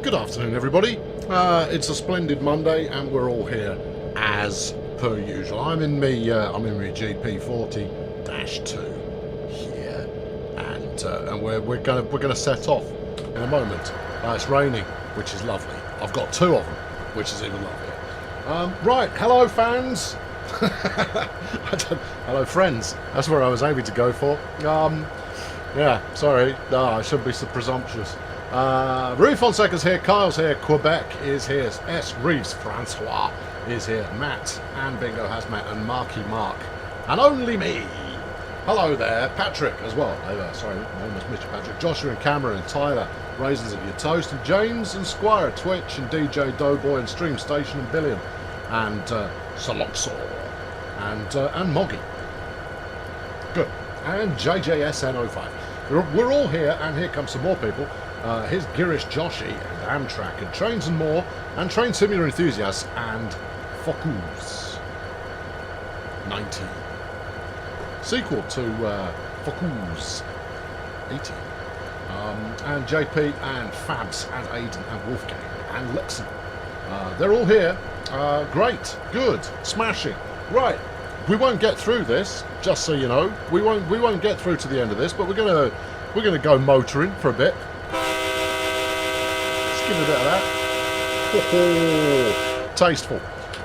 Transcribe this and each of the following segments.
Good afternoon, everybody. It's a splendid Monday, and we're all here as per usual. I'm in my GP40-2 here, and we're gonna set off in a moment. It's raining, which is lovely. I've got two of them, which is even lovelier. Right, hello fans. Hello friends. That's where I was aiming to go for. Yeah, sorry. No, I shouldn't be so presumptuous. Rui Fonseca's here, Kyle's here, Quebec is here, S. Reeves Francois is here, Matt and Bingo has Matt, and Marky Mark, and only me. Hello there, Patrick as well. Sorry, I almost missed you, Patrick. Joshua and Cameron and Tyler, Raisins of Your Toast, and James and Squire, Twitch and DJ Doughboy and Stream Station and Billion, and Saloxor and Moggy. Good. And JJSN05. We're all here, and here come some more people. Here's Girish Joshi and Amtrak and Trains and More and Train Simulator Enthusiasts and Focus 19. Sequel to Focus 18. And JP and Fabs and Aiden and Wolfgang and Lexi. They're all here. Great, good, smashing. Right, we won't get through this, just so you know. We won't get through to the end of this, but we're gonna go motoring for a bit. Give it a bit of that. Tasteful.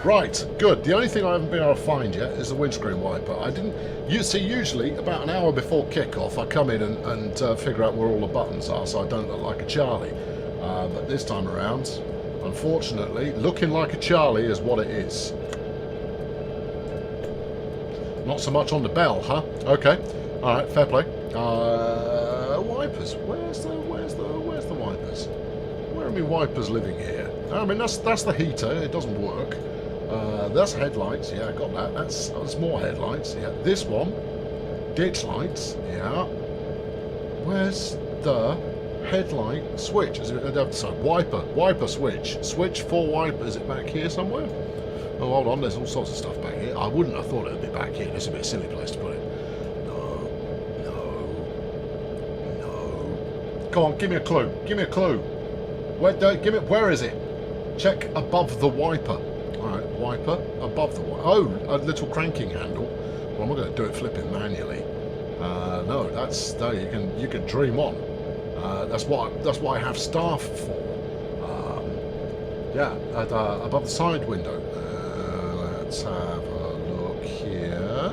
Right, good. The only thing I haven't been able to find yet is the windscreen wiper. You see, usually about an hour before kickoff, I come in and figure out where all the buttons are, so I don't look like a Charlie. But this time around, unfortunately, looking like a Charlie is what it is. Not so much on the bell, huh? Okay. All right. Fair play. Wipers. Where's the wipers? Where are my wipers living here? I mean, that's the heater. It doesn't work. That's headlights. Yeah, I got that. That's more headlights. Yeah, this one, ditch lights. Yeah. Where's the headlight switch? Is it sorry, wiper switch for wiper? Is it back here somewhere? Oh, hold on. There's all sorts of stuff back here. I wouldn't have thought it would be back here. It's a bit silly place to put it. No. Come on, give me a clue. Give me a clue. Where is it? Check above the wiper. Alright, wiper above the wiper. Oh, a little cranking handle. Well, I'm not going to do it flipping manually. No, you can dream on. That's what I have staff for. Yeah, above the side window. Let's have a look here.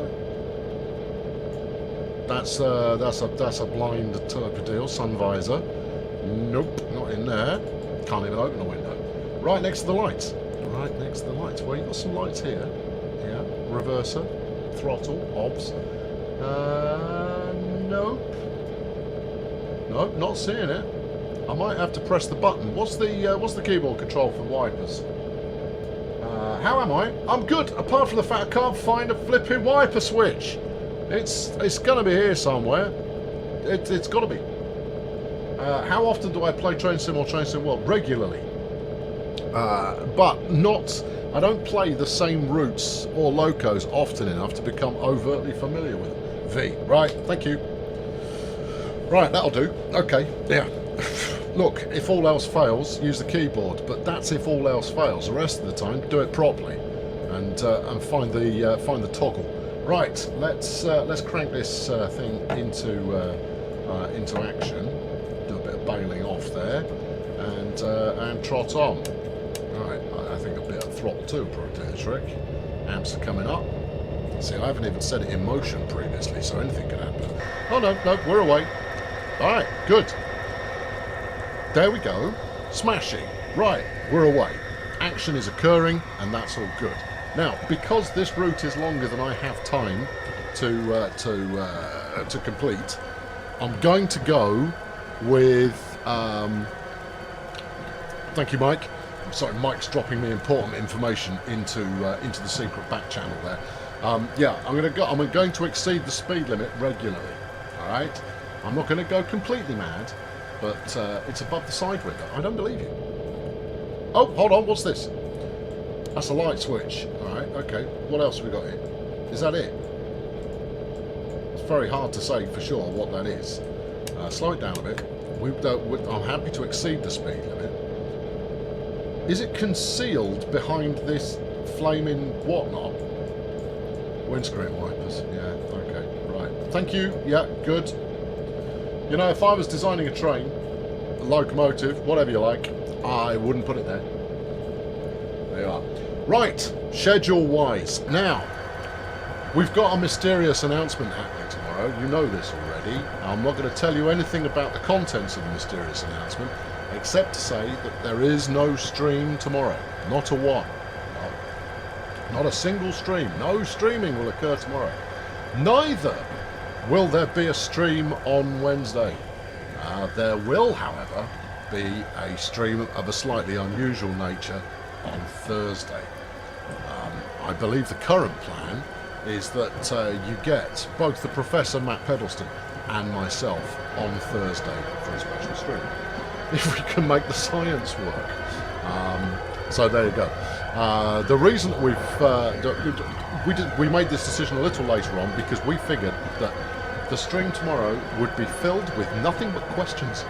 That's a blind type of deal. Sun visor. Nope, not in there. Can't even open the window. Right next to the lights. Right next to the lights. Well, you've got some lights here. Yeah. Reverser. Throttle. Obs. Nope. Nope, not seeing it. I might have to press the button. What's the keyboard control for wipers? How am I? I'm good, apart from the fact I can't find a flipping wiper switch. It's gonna be here somewhere. It's gotta be. How often do I play Train Sim or Train Sim World? Regularly. But not... I don't play the same routes or locos often enough to become overtly familiar with them. V. Right, thank you. Right, that'll do. Okay, yeah. Look, if all else fails, use the keyboard. But that's if all else fails. The rest of the time, do it properly. And find the toggle. Right, let's crank this thing into action. Do a bit of bailing off there, and trot on. Right, I think a bit of throttle too, probably a trick. Amps are coming up. See, I haven't even set it in motion previously, so anything can happen. Oh no, we're away. All right, good. There we go. Smashing. Right, we're away. Action is occurring, and that's all good. Now, because this route is longer than I have time to complete, I'm going to go with. Thank you, Mike. I'm sorry, Mike's dropping me important information into the secret back channel there. Yeah, I'm going to exceed the speed limit regularly. All right. I'm not going to go completely mad, but it's above the side window. I don't believe you. Oh, hold on. What's this? That's a light switch. All right. Okay. What else have we got here? Is that it? It's very hard to say for sure what that is. Slow it down a bit. I'm happy to exceed the speed limit. Is it concealed behind this flaming whatnot? Windscreen wipers. Yeah, okay, right. Thank you. Yeah, good. You know, if I was designing a train, a locomotive, whatever you like, I wouldn't put it there. There you are. Right, schedule-wise. Now, we've got a mysterious announcement happening tomorrow. You know this already. I'm not going to tell you anything about the contents of the mysterious announcement, except to say that there is no stream tomorrow. Not a one. Not a single stream. No streaming will occur tomorrow. Neither will there be a stream on Wednesday. There will, however, be a stream of a slightly unusual nature on Thursday. I believe the current plan is that you get both the Professor Matt Pedleston and myself on Thursday for a special stream, if we can make the science work. So there you go. The reason that we made this decision a little later on because we figured that the stream tomorrow would be filled with nothing but questions.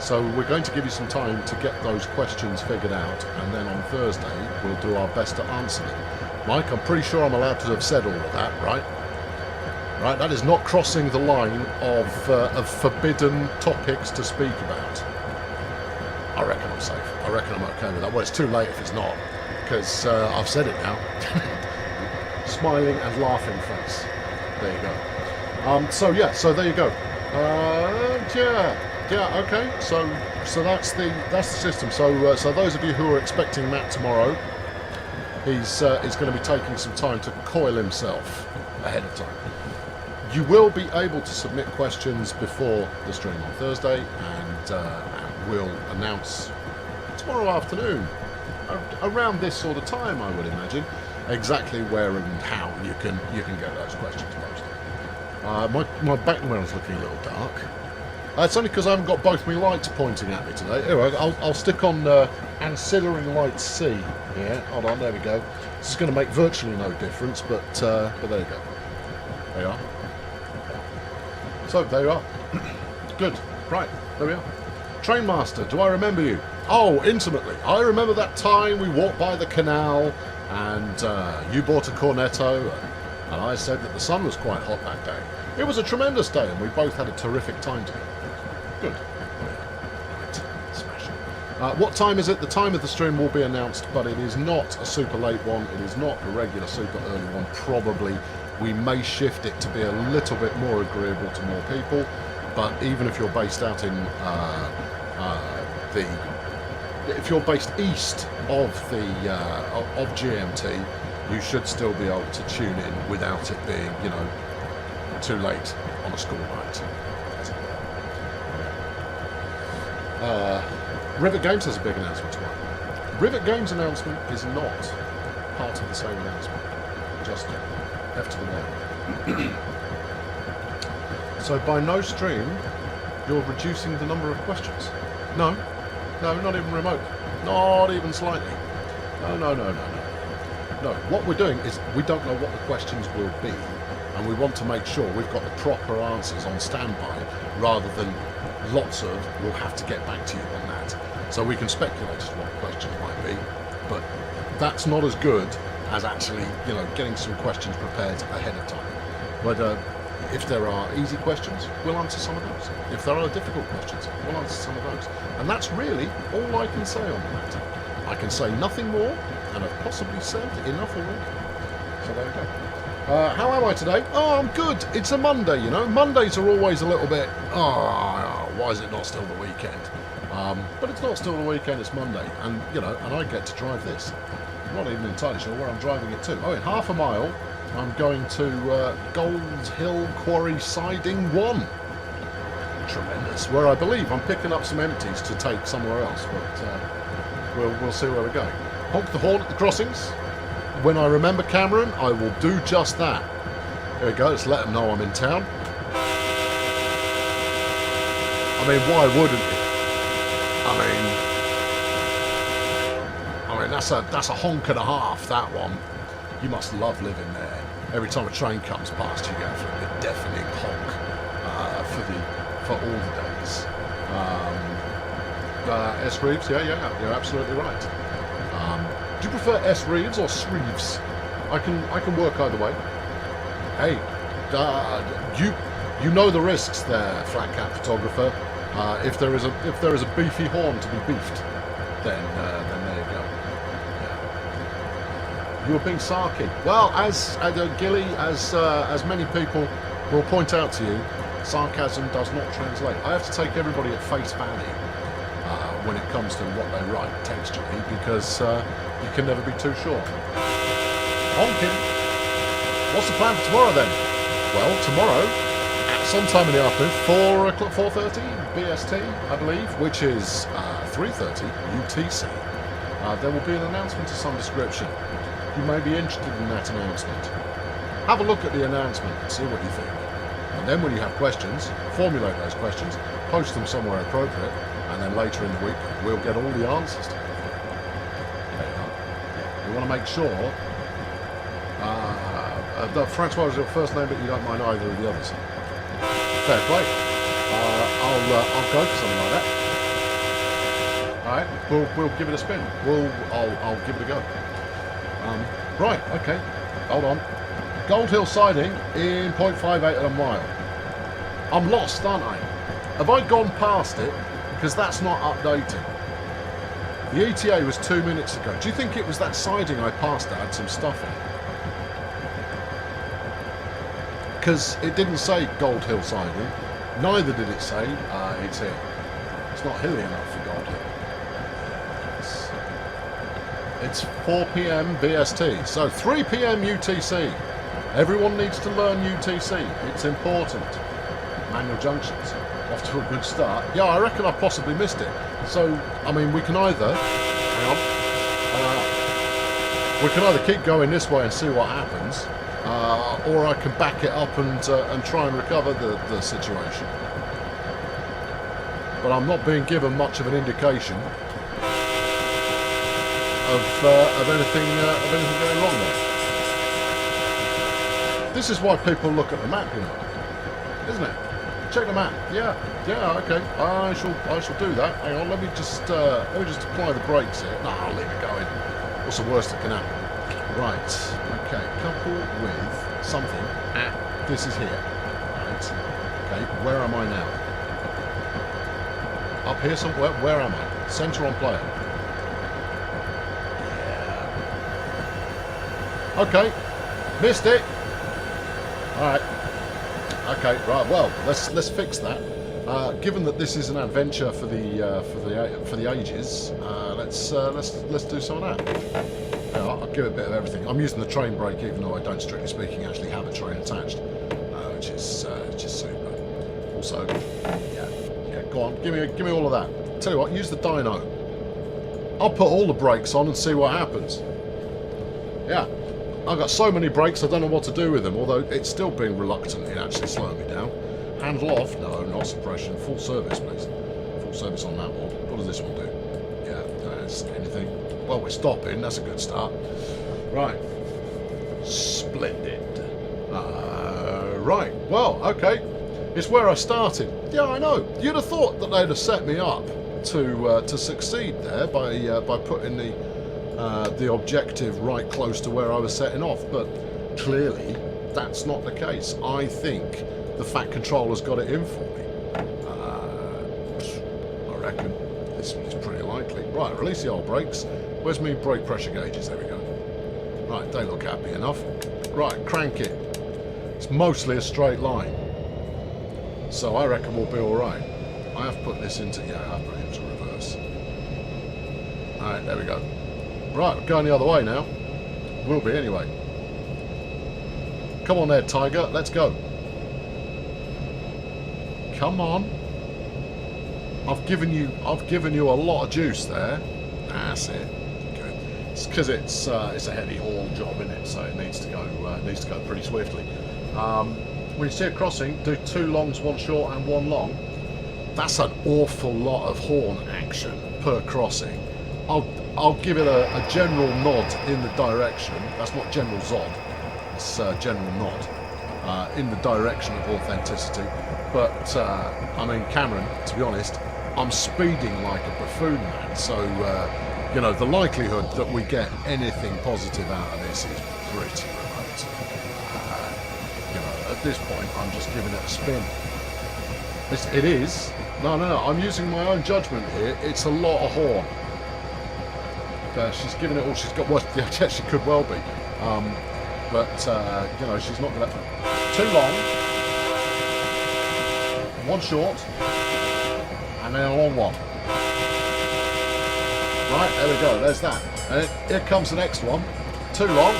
So we're going to give you some time to get those questions figured out, and then on Thursday we'll do our best to answer them. Mike, I'm pretty sure I'm allowed to have said all of that, right? Right, that is not crossing the line of forbidden topics to speak about. I reckon I'm safe. I reckon I'm okay with that. Well, it's too late if it's not, because I've said it now. Smiling and laughing face. There you go. So there you go. Yeah, okay. So that's the system. So those of you who are expecting Matt tomorrow, he's going to be taking some time to coil himself ahead of time. You will be able to submit questions before the stream on Thursday, and we'll announce tomorrow afternoon, around this sort of time, I would imagine, exactly where and how you can get those questions posted. My background's looking a little dark. It's only because I haven't got both my lights pointing at me today. Anyway, I'll stick on ancillary light C here. Hold on, there we go. This is going to make virtually no difference, but there you go. There you are. So, there you are. Good. Right, there we are. Trainmaster, do I remember you? Oh, intimately. I remember that time we walked by the canal and you bought a cornetto and I said that the sun was quite hot that day. It was a tremendous day and we both had a terrific time together. Good. Right. Smashing. What time is it? The time of the stream will be announced, but it is not a super late one. It is not a regular super early one. Probably we may shift it to be a little bit more agreeable to more people, but even if you're based out in if you're based east of the of GMT, you should still be able to tune in without it being, you know, too late on a school night. Rivet Games has a big announcement tomorrow. Rivet Games announcement is not part of the same announcement. Just F to the Y. So by no stream, you're reducing the number of questions. No, not even remote. Not even slightly. No. No, what we're doing is we don't know what the questions will be, and we want to make sure we've got the proper answers on standby, rather than lots of we'll have to get back to you on that. So we can speculate as to what the questions might be, but that's not as good as actually, you know, getting some questions prepared ahead of time. But if there are easy questions, we'll answer some of those. If there are difficult questions, we'll answer some of those. And that's really all I can say on that. I can say nothing more, and I've possibly said enough already. So there we go. How am I today? Oh, I'm good. It's a Monday, you know. Mondays are always a little bit, why is it not still the weekend? But it's not still the weekend, it's Monday. And, you know, and I get to drive this. I'm not even entirely sure where I'm driving it to. Oh, in half a mile, I'm going to Gold Hill Quarry Siding 1. Tremendous. Where I believe I'm picking up some empties to take somewhere else, but we'll see where we're going. Honk the horn at the crossings. When I remember Cameron, I will do just that. There we go, let's let them know I'm in town. I mean, why wouldn't you? I mean, that's a honk and a half, that one. You must love living there. Every time a train comes past, you go for a deafening honk for all the days. S. Reeves, yeah, you're absolutely right. Do you prefer S. Reeves or Sreeves? I can work either way. Hey, you know the risks there, Flat Cat Photographer. If there is a beefy horn to be beefed, then there you go. Yeah. You were being sarky. Well, as Gilly, as many people will point out to you, sarcasm does not translate. I have to take everybody at face value when it comes to what they write textually, because you can never be too sure. Honkin. What's the plan for tomorrow then? Well, tomorrow, at sometime in the afternoon, 4:30 BST, I believe, which is 3:30 UTC, there will be an announcement of some description. You may be interested in that announcement. Have a look at the announcement and see what you think. And then when you have questions, formulate those questions, post them somewhere appropriate, and then later in the week, we'll get all the answers to them. We want to make sure Francois is your first name, but you don't mind either of the others. Fair play. I'll go for something like that. All right, we'll give it a spin. I'll give it a go. Right, okay. Hold on. Gold Hill siding in 0.58 of a mile. I'm lost, aren't I? Have I gone past it? Because that's not updating. The ETA was 2 minutes ago. Do you think it was that siding I passed that had some stuff in it? Because it didn't say Gold Hill siding. Neither did it say it's here. It's not hilly enough for Gold Hill. It's 4 p.m. BST, so 3 p.m. UTC. Everyone needs to learn UTC. It's important. Manual junctions. Off to a good start. Yeah, I reckon I possibly missed it. So, I mean, we can either... Hang on. We can either keep going this way and see what happens, or I can back it up and try and recover the situation. But I'm not being given much of an indication of anything going wrong there. This is why people look at the map, you know, isn't it? Check the map. Yeah, okay. I shall do that. Hang on, let me just apply the brakes here. No, I'll leave it going. What's the worst that can happen? Right. Okay. Couple with something at this is here. Right. Okay. Where am I now? Up here somewhere. Where am I? Center on player. Yeah. Okay. Missed it. All right. Okay, right. Well, let's fix that. Given that this is an adventure for the ages, let's do some of that. I'll give it a bit of everything. I'm using the train brake, even though I don't, strictly speaking, actually have a train attached, which is super. Also, yeah. Go on, give me all of that. Tell you what, use the dyno. I'll put all the brakes on and see what happens. Yeah. I've got so many brakes I don't know what to do with them, although it's still being reluctant in actually slowing me down. Handle off, no, not suppression. Full service, please. Full service on that one. What does this one do? Yeah, that's anything. Well, we're stopping, that's a good start. Right. Splendid. Right, well, okay. It's where I started. Yeah, I know. You'd have thought that they'd have set me up to succeed there by putting the objective right close to where I was setting off, but clearly that's not the case. I think the Fat Controller's got it in for me. I reckon this is pretty likely. Right, release the old brakes. Where's my brake pressure gauges? There we go. Right, they look happy enough. Right, crank it. It's mostly a straight line, so I reckon we'll be alright. I have put this into... yeah, I have put it into reverse. Alright, there we go. Right, we're going the other way now. Will be anyway. Come on there, Tiger. Let's go. Come on. I've given you a lot of juice there. That's it. Good. It's because it's a heavy haul job, isn't it? So it needs to go pretty swiftly. When you see a crossing, do 2 longs, 1 short, and 1 long. That's an awful lot of horn action per crossing. I'll give it a general nod in the direction. That's not general zod. It's general nod in the direction of authenticity. But I mean, Cameron, to be honest, I'm speeding like a buffoon, man. So you know, the likelihood that we get anything positive out of this is pretty remote. You know, at this point, I'm just giving it a spin. It is. No, I'm using my own judgment here. It's a lot of horn. She's giving it all she's got. Well, yeah, she could well be. You know, she's not going to... Too long. One short. And then a long one. Right, there we go. There's that. And here comes the next one. Too long.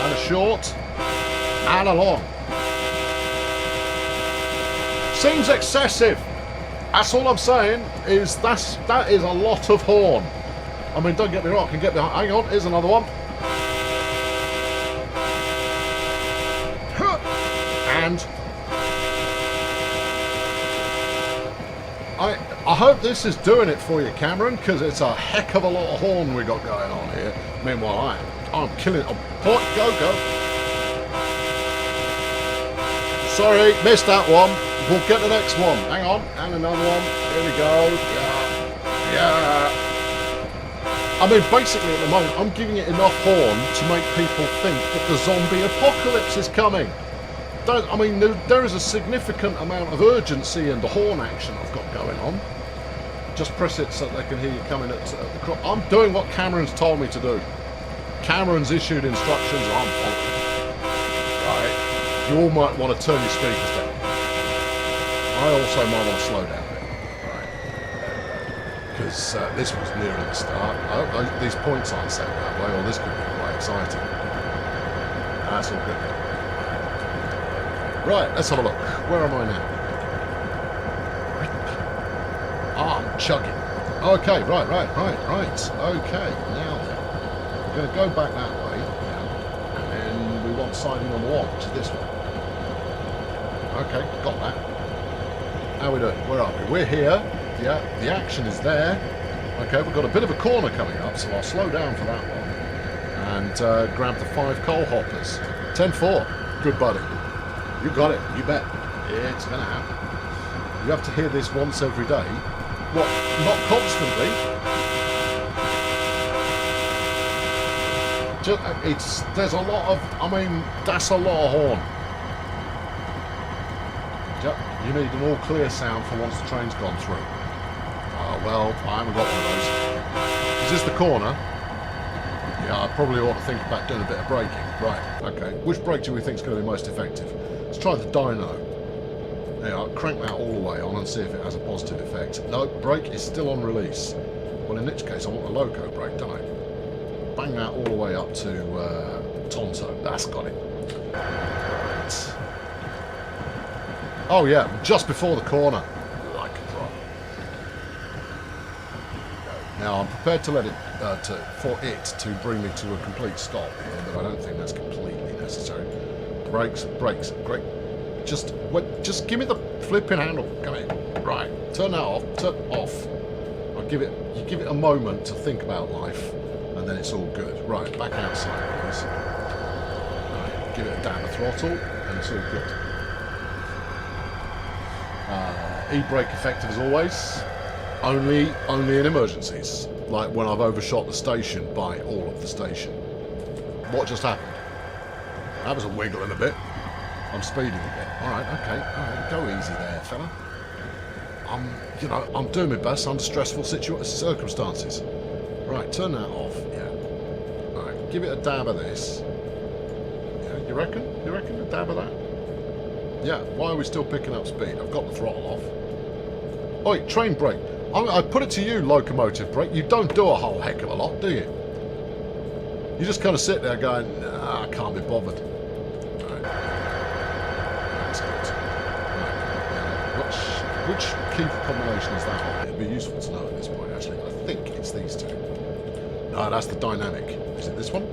And a short. And a long. Seems excessive. That's all I'm saying. That is a lot of horn. I mean, don't get me wrong. I can get behind. Hang on. Here's another one. And I hope this is doing it for you, Cameron, because it's a heck of a lot of horn we got going on here. Meanwhile, I'm killing it. Go. Sorry, missed that one. We'll get the next one. Hang on, and another one. Here we go. Yeah. I mean, basically at the moment, I'm giving it enough horn to make people think that the zombie apocalypse is coming. I mean, there is a significant amount of urgency in the horn action I've got going on. Just press it so they can hear you coming at the crop. I'm doing what Cameron's told me to do. Cameron's issued instructions, I'm following. Right. You all might want to turn your speakers down. I also might want to slow down a bit. Right. Because this was nearer the start. These points aren't set that way, or this could be quite exciting. That's all good. Right, let's have a look. Where am I now? I'm chugging. Okay, right. Okay, now then. We're going to go back that way. Yeah. And then we want siding on the wall, which is this one. Okay, got that. How are we doing? Where are we? We're here. Yeah, the action is there. Okay, we've got a bit of a corner coming up, so I'll slow down for that one. And grab the 5 coal hoppers. 10-4. Good buddy. You got it, you bet. It's going to happen. You have to hear this once every day. What? Not constantly. There's a lot of, I mean, that's a lot of horn. You need an all clear sound for once the train's gone through. Oh, well, I haven't got one of those. Is this the corner? Yeah, I probably ought to think about doing a bit of braking. Right, okay. Which brake do we think is going to be most effective? Let's try the dyno. Yeah, I'll crank that all the way on and see if it has a positive effect. No, brake is still on release. Well, in which case, I want a loco brake, don't I? Bang that all the way up to Tonto. That's got it. Right. Oh, yeah, just before the corner. Like a pro. Now, I'm prepared to let it, for it to bring me to a complete stop here, but I don't think that's completely necessary. Brakes, great. Just give me the flipping handle. Come here. Right. Turn that off. Turn off. You give it a moment to think about life, and then it's all good. Right. Back outside, please. Right. Give it a dab of throttle, and it's all good. E-brake effective as always. Only in emergencies, like when I've overshot the station by all of the station. What just happened? That was a wiggle in a bit. I'm speeding a bit. Alright, okay. Alright, go easy there, fella. I'm doing my best under stressful circumstances. Right, turn that off. Yeah. Alright, give it a dab of this. Yeah, you reckon? You reckon a dab of that? Yeah, why are we still picking up speed? I've got the throttle off. Oi, train brake. I put it to you, locomotive brake. You don't do a whole heck of a lot, do you? You just kind of sit there going, nah, I can't be bothered. Right. That's good. Right. Which key combination is that on? It'd be useful to know at this point, actually. I think it's these two. No, that's the dynamic. Is it this one?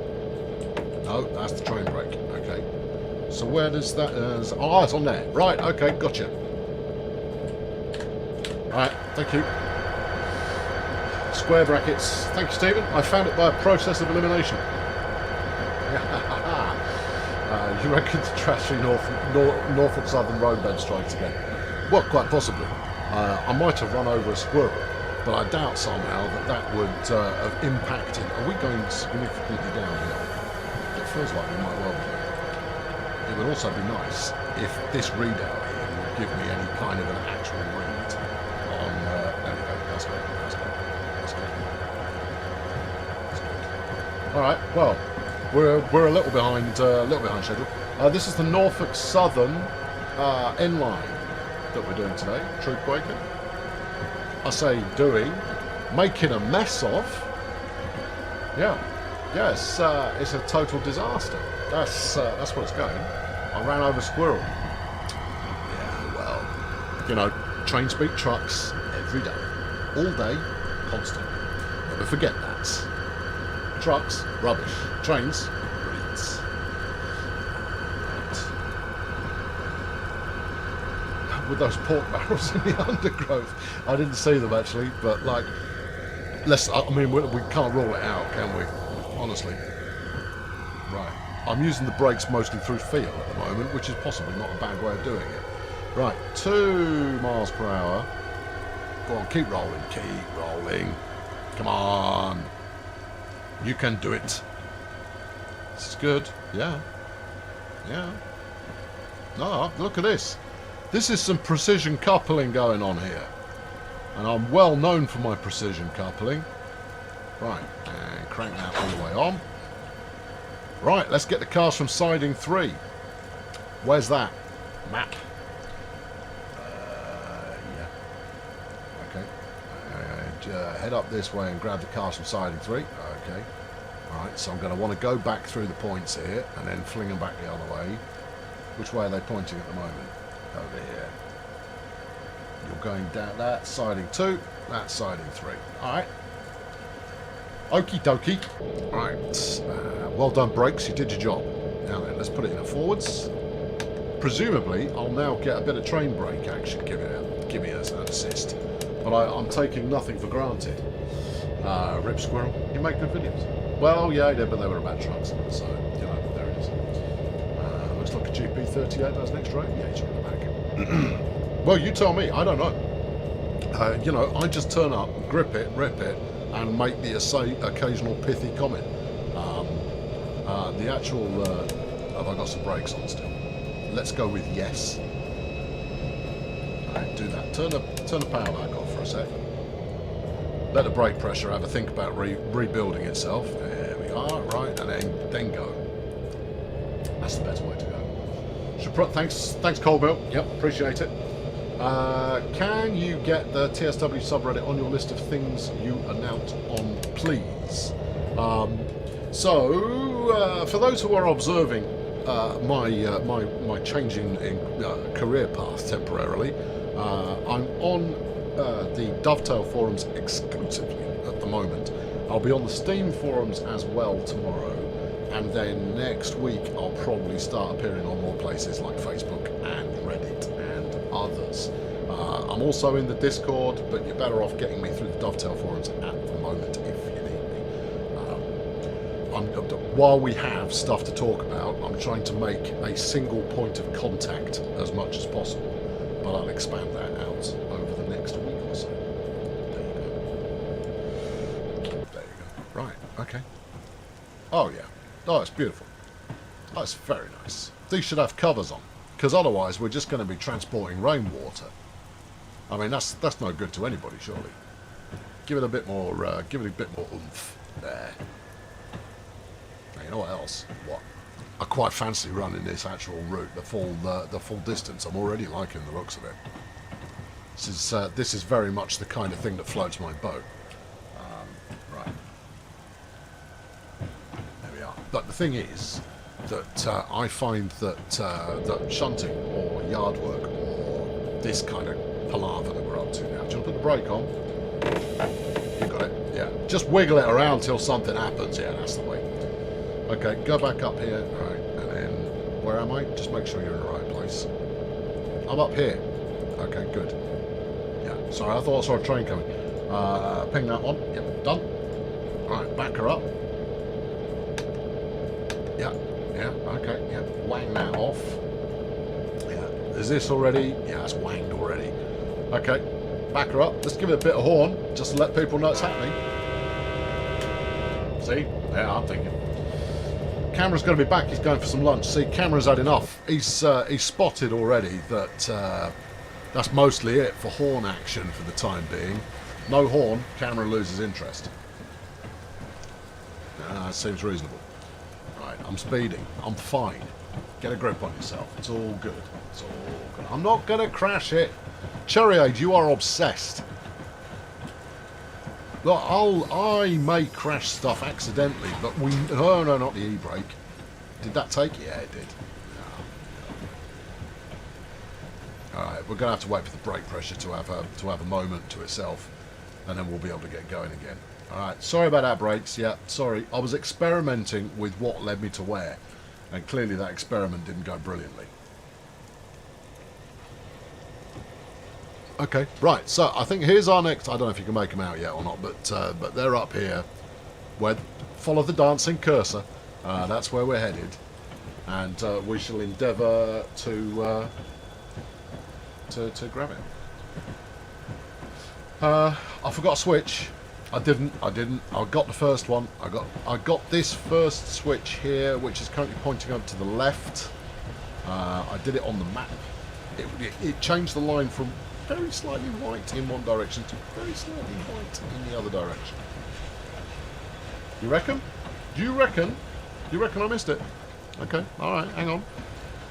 No, that's the train brake. Okay. So where does that... oh, it's on there. Right, okay, gotcha. Alright, thank you. Square brackets. Thank you, Stephen. I found it by a process of elimination. You reckon the trashy Norfolk Southern roadbed strikes again? Well, quite possibly. I might have run over a squirrel, But I doubt somehow that would have impacted. Are we going significantly downhill? It feels like we might well be. It would also be nice if this readout here would give me any kind of an actual read on. There we go. That's good. That's good. That's good. That's good. All right. Well, we're a little behind schedule. This is the Norfolk Southern inline that we're doing today. Troop Waken. I say doing, making a mess of. Yeah. Yes, it's a total disaster. That's what it's going. I ran over a squirrel. Yeah, well, you know, trains beat trucks every day, all day, constantly. Never forget that. Trucks, rubbish. Trains, breeds. With those pork barrels in the undergrowth, I didn't see them actually, but like, I mean, we can't rule it out, can we? Honestly. Right. I'm using the brakes mostly through feel at the moment, which is possibly not a bad way of doing it. Right, 2 miles per hour. Go on, keep rolling, keep rolling. Come on. You can do it. This is good. Yeah. Yeah. No, look at this. This is some precision coupling going on here. And I'm well known for my precision coupling. Right, and crank that all the way on. Right, let's get the cars from siding 3. Where's that? Map. Yeah. Okay. Head up this way and grab the cars from siding 3. Okay. Alright, so I'm going to want to go back through the points here and then fling them back the other way. Which way are they pointing at the moment? Over here. You're going down that siding 2, that's siding 3. Alright. Okie dokie. Right. Well done, brakes. You did your job. Now then, let's put it in the forwards. Presumably, I'll now get a bit of train brake action give me an assist. But I'm taking nothing for granted. Rip Squirrel, you make good videos. Well, yeah, I did, but they were about trucks. So, you know, there it is. Looks like a GP38. That's next, right? Yeah, you should go back. Well, you tell me. I don't know. You know, I just turn up, grip it, rip it, and make the occasional pithy comment. The actual... have I got some brakes on still? Let's go with yes. Alright, do that. Turn the power back off for a sec. Let the brake pressure have a think about rebuilding itself. There we are. Right, and then go. That's the better way to go. Thanks Colbill. Yep, appreciate it. Can you get the TSW subreddit on your list of things you announce on, please? For those who are observing my changing in career path temporarily, I'm on the Dovetail forums exclusively at the moment. I'll be on the Steam forums as well tomorrow, and then next week I'll probably start appearing on more places like Facebook and Reddit and others. I'm also in the Discord, but you're better off getting me through the Dovetail forums at the moment if you need me. While we have stuff to talk about, I'm trying to make a single point of contact as much as possible, but I'll expand that out over the next week or so. There you go. Right, okay. Oh yeah. Oh, it's beautiful. Oh, it's very nice. These should have covers on, because otherwise we're just going to be transporting rainwater. I mean, that's no good to anybody, surely. Give it a bit more oomph there. Now, you know what else? What? I quite fancy running this actual route, the full distance. I'm already liking the looks of it. This is very much the kind of thing that floats my boat. Right. There we are. But the thing is that I find that shunting or yard work or this kind of palaver that we're up to now. Do you want to put the brake on? You got it. Yeah. Just wiggle it around till something happens. Yeah, that's the way. Okay, go back up here. All right, and then where am I? Just make sure you're in the right place. I'm up here. Okay, good. Yeah. Sorry, I thought I saw a train coming. Ping that one. Yep, done. All right, back her up. Yeah. Yeah. Okay. Yeah. Wang that off. Yeah. Is this already? Yeah, it's wanged already. Okay. Back her up. Let's give it a bit of horn, just to let people know it's happening. See? Yeah, I'm thinking. Cameron's going to be back. He's going for some lunch. See, Cameron's had enough. He's spotted already that that's mostly it for horn action for the time being. No horn, Cameron loses interest. Seems reasonable. Right, I'm speeding. I'm fine. Get a grip on yourself. It's all good. It's all good. I'm not going to crash it. Cherryade, you are obsessed. Look, I may crash stuff accidentally, but we... Oh, no, not the e-brake. Did that take it? Yeah, it did. No. Alright, we're going to have to wait for the brake pressure to have a moment to itself, and then we'll be able to get going again. Alright, sorry about our brakes. Yeah, sorry. I was experimenting with what led me to where, and clearly that experiment didn't go brilliantly. Okay, right, so I think here's our next... I don't know if you can make them out yet or not, but they're up here. Where, follow the dancing cursor. That's where we're headed. And we shall endeavour to grab it. I forgot a switch. I didn't. I got the first one. I got this first switch here, which is currently pointing up to the left. I did it on the map. It changed the line from very slightly white in one direction to very slightly white in the other direction. You reckon? Do you reckon? You reckon I missed it? Okay, alright, hang on.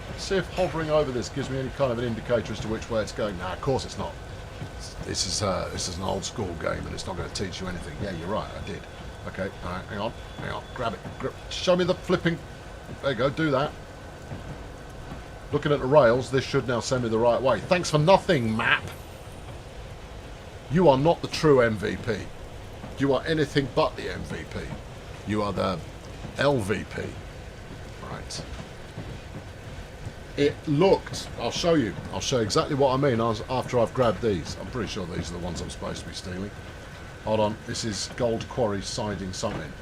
Let's see if hovering over this gives me any kind of an indicator as to which way it's going. Nah, of course it's not. This is an old school game and it's not going to teach you anything. Yeah, you're right, I did. Okay, alright, hang on, grab it. Show me the flipping... There you go, do that. Looking at the rails, this should now send me the right way. Thanks for nothing, map. You are not the true MVP. You are anything but the MVP. You are the LVP. Right. It looked... I'll show you. I'll show you exactly what I mean after I've grabbed these. I'm pretty sure these are the ones I'm supposed to be stealing. Hold on. This is Gold Quarry siding something.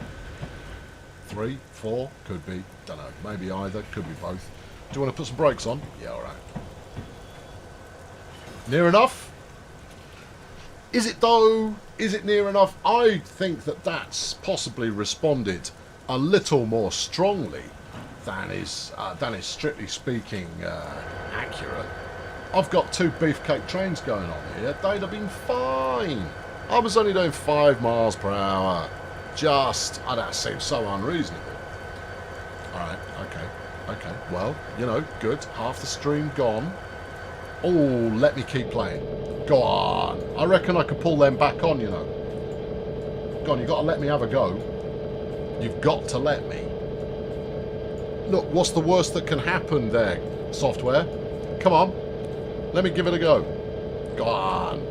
3, 4, could be. Don't know. Maybe either. Could be both. Do you want to put some brakes on? Yeah, alright. Near enough? Is it though? Is it near enough? I think that that's possibly responded a little more strongly than is strictly speaking accurate. I've got 2 beefcake trains going on here. They'd have been fine. I was only doing 5 miles per hour. That seems so unreasonable. Alright, okay. Okay, well, you know, good. Half the stream gone. Oh, let me keep playing. Go on. I reckon I could pull them back on, you know. Go on, you've got to let me have a go. You've got to let me. Look, what's the worst that can happen there, software? Come on. Let me give it a go. Go on.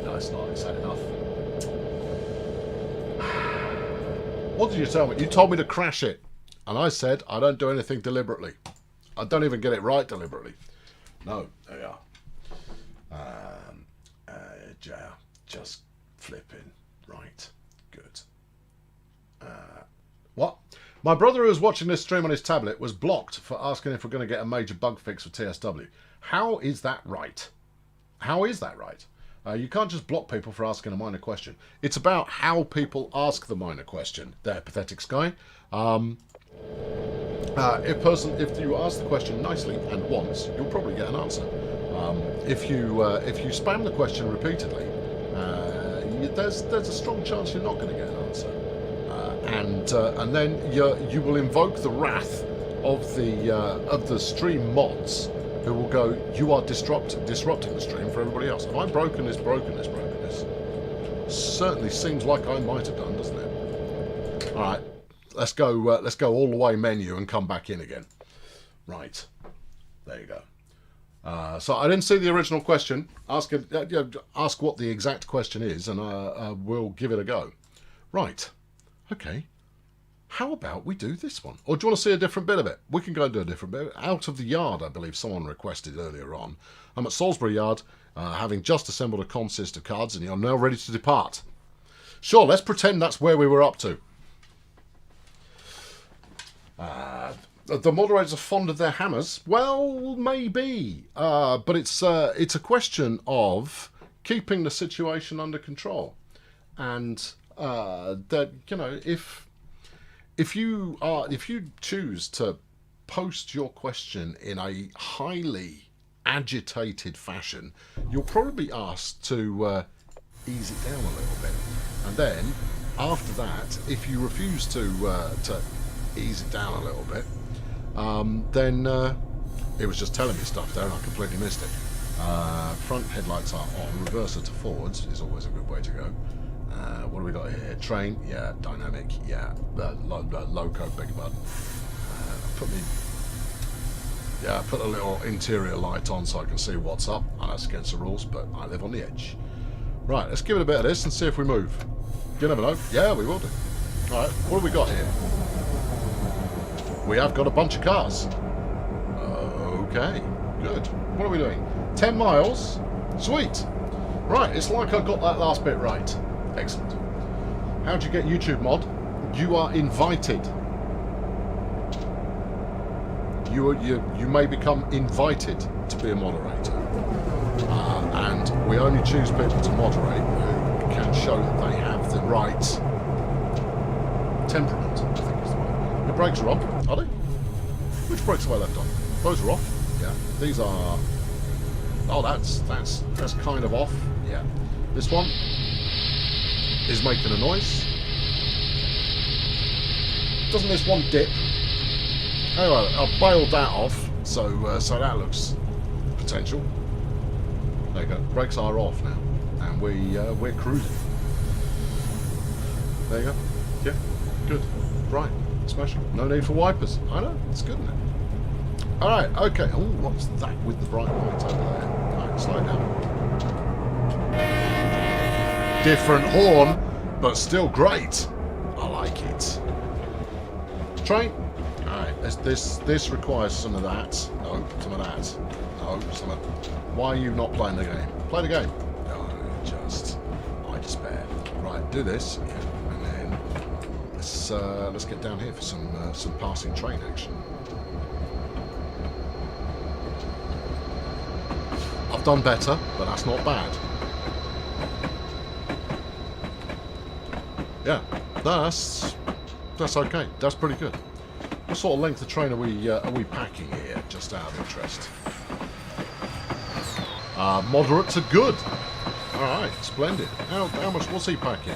No, it's not. It's had enough. What did you tell me? You told me to crash it. And I said, I don't do anything deliberately. I don't even get it right deliberately. No, there you are. Just flipping. Right. Good. What? My brother who was watching this stream on his tablet was blocked for asking if we're going to get a major bug fix for TSW. How is that right? How is that right? You can't just block people for asking a minor question. It's about how people ask the minor question. There, pathetic Sky. If you ask the question nicely and once, you'll probably get an answer. If you spam the question repeatedly, there's a strong chance you're not going to get an answer, and then you will invoke the wrath of the stream mods, who will go, you are disrupting the stream for everybody else. Have I broken this? Certainly seems like I might have done, doesn't it? All right. Let's go all the way menu and come back in again. Right. There you go. So I didn't see the original question. Ask what the exact question is, and we'll give it a go. Right. Okay. How about we do this one? Or do you want to see a different bit of it? We can go and do a different bit. Out of the yard, I believe someone requested earlier on. I'm at Salisbury Yard, having just assembled a consist of cards, and you're now ready to depart. Sure, let's pretend that's where we were up to. The moderators are fond of their hammers. Well, maybe, but it's a question of keeping the situation under control. And that, you know, if you choose to post your question in a highly agitated fashion, you'll probably be asked to ease it down a little bit. And then after that, if you refuse to ease it down a little bit, then it was just telling me stuff there and I completely missed it. Front headlights are on. Reverser to forwards is always a good way to go. What do we got here? Train, yeah. Dynamic, yeah. Loco, beg your pardon. Put a little interior light on so I can see what's up. I know it's against the rules, but I live on the edge. Right, let's give it a bit of this and see if we move. You never know. Yeah, we will do. Alright, what have we got here? We have got a bunch of cars. Okay, good. What are we doing? 10 miles? Sweet. Right, it's like I got that last bit right. Excellent. How'd you get YouTube mod? You are invited. You may become invited to be a moderator. And we only choose people to moderate who can show that they have the right temperament, I think is the word. The brakes are on, are they? Which brakes have I left on? Those are off. Yeah. These are... Oh, that's kind of off. Yeah. This one is making a noise. Doesn't this one dip? Anyway, I've bailed that off, so that looks potential. There you go. Brakes are off now, and we're cruising. There you go. Yeah, good. Right, smashing. No need for wipers. I know, it's good now. All right, okay. Oh, what's that with the bright light over there? All right, slow down. Different horn, but still great. I like it. Train. All right, this requires some of that. No, some of that. No, some of. Why are you not playing the game? Play the game. No, I despair. Right, do this, yeah, and then let's get down here for some passing train action. I've done better, but that's not bad. Yeah, that's okay. That's pretty good. What sort of length of train are we packing here? Just out of interest. Moderate to good. All right, splendid. How much? What's he packing?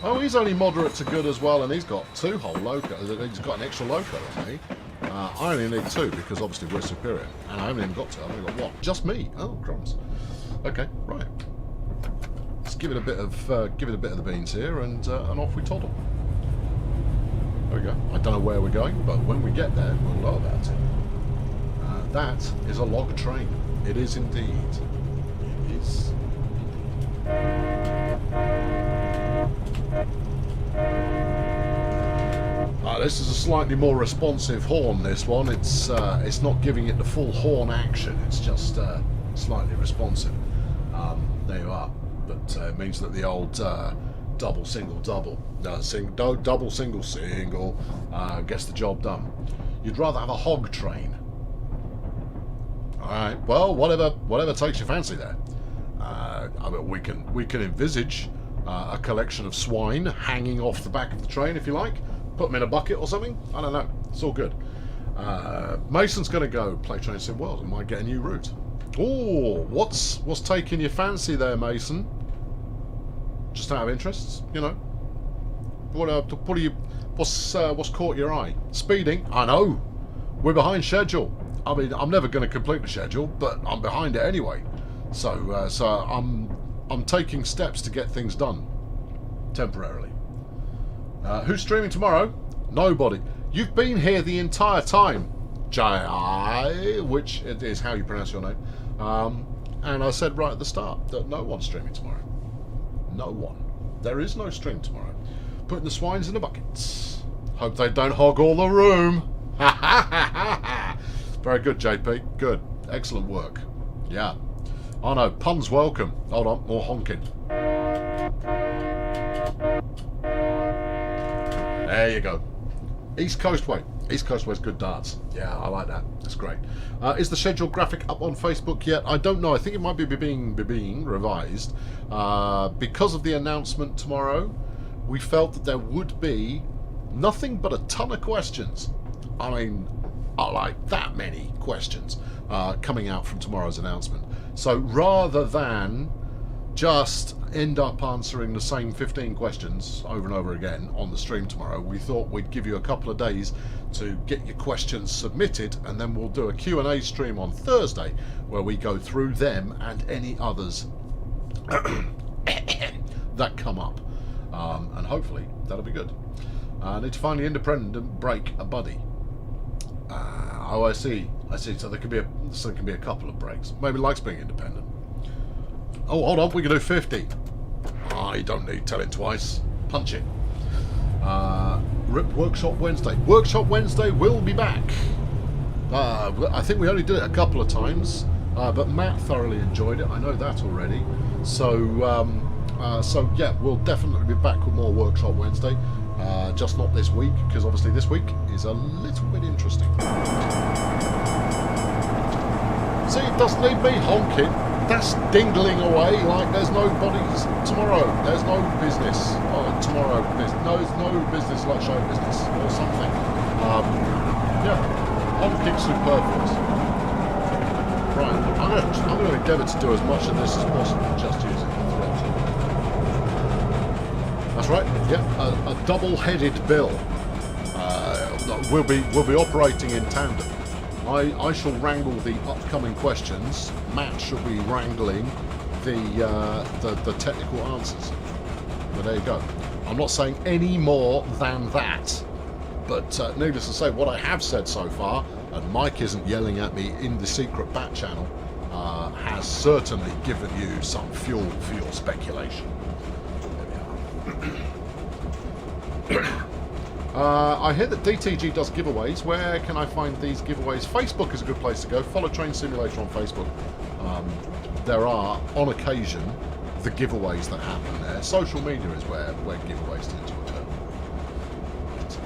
Oh, he's only moderate to good as well, and he's got 2 whole loco. He's got an extra loco on me. I only need 2 because obviously we're superior, and I haven't even got 2. I've only got 1. Just me. Oh, crumbs. Okay, right. Let's give it a bit of the beans here, and off we toddle. There we go. I don't know where we're going, but when we get there, we'll know about it. That is a log train. It is indeed. It is. This is a slightly more responsive horn, this one. It's not giving it the full horn action. It's just slightly responsive. There you are. But it means that the old double, single, double gets the job done. You'd rather have a hog train. Alright, well, whatever takes your fancy there. I mean, we can envisage a collection of swine hanging off the back of the train, if you like. Put them in a bucket or something. I don't know. It's all good. Mason's going to go play Train Sim World and might get a new route. Oh, what's taking your fancy there, Mason? Just out of interest, you know. What's caught your eye? Speeding? I know. We're behind schedule. I mean, I'm never going to complete the schedule, but I'm behind it anyway. So I'm taking steps to get things done temporarily. Who's streaming tomorrow? Nobody. You've been here the entire time, J.I., which is how you pronounce your name. And I said right at the start that no one's streaming tomorrow. No one. There is no stream tomorrow. Putting the swines in the buckets. Hope they don't hog all the room. Ha ha ha ha ha. Very good, JP. Good. Excellent work. Yeah. Oh no, puns welcome. Hold on, more honking. There you go. East Coast way. East Coast West good darts. Yeah, I like that. That's great. Is the schedule graphic up on Facebook yet? I don't know. I think it might be being revised. Because of the announcement tomorrow, we felt that there would be nothing but a ton of questions. I mean, I like that many questions coming out from tomorrow's announcement. So rather than just end up answering the same 15 questions over and over again on the stream tomorrow, we thought we'd give you a couple of days to get your questions submitted, and then we'll do a Q&A stream on Thursday where we go through them and any others that come up, and hopefully that'll be good. I need to find the independent break a buddy. Oh, I see. So there can be a couple of breaks. Maybe likes being independent. Oh, hold on, we can do 50. I don't need telling twice. Punch it. Workshop Wednesday. Workshop Wednesday will be back. I think we only did it a couple of times, but Matt thoroughly enjoyed it. I know that already. So yeah, we'll definitely be back with more Workshop Wednesday. Just not this week, because obviously this week is a little bit interesting. See, it doesn't need me honking. That's dingling away like there's nobody's tomorrow. There's no business tomorrow. There's no business like show business or something. Yeah, honking superfluous. Right, I'm going to endeavour to do as much of this as possible just using the throttle. That's right. Yeah, a double-headed bill. We'll be operating in tandem. I shall wrangle the upcoming questions. Matt shall be wrangling the technical answers. But there you go. I'm not saying any more than that. But needless to say, what I have said so far, and Mike isn't yelling at me in the secret bat channel, has certainly given you some fuel for your speculation. There we are. I hear that DTG does giveaways. Where can I find these giveaways? Facebook is a good place to go. Follow Train Simulator on Facebook. There are, on occasion, the giveaways that happen there. Social media is where giveaways tend to occur. Right.